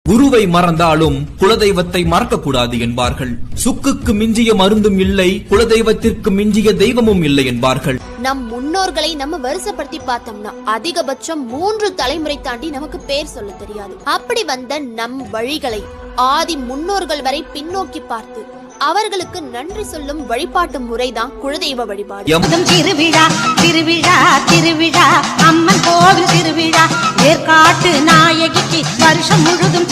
குருவை மறந்தாலும் குலதெய்வத்தை மறக்க கூடாது என்பார்கள். சுக்குக்கு மிஞ்சிய மருந்தும் இல்லை, குலதெய்வத்திற்கு மிஞ்சிய தெய்வமும் இல்லை என்பார்கள். நம் முன்னோர்களை நம்ம வருஷப்படுத்தி பார்த்தோம்னா அதிகபட்சம் 3 தலைமுறை தாண்டி நமக்கு பேர் சொல்ல தெரியாது. அப்படி வந்த நம் வழிகளை ஆதி முன்னோர்கள் வரை பின்னோக்கி பார்த்து அவர்களுக்கு நன்றி சொல்லும் வழிபாட்டு முறைதான் குலதெய்வ வழிபாடு. திருவிழா திருவிழா திருவிழா அம்மன் கோவில் திருவிழா ஏற்காட்டு நாயகிக்கு வருஷம் முழுதும்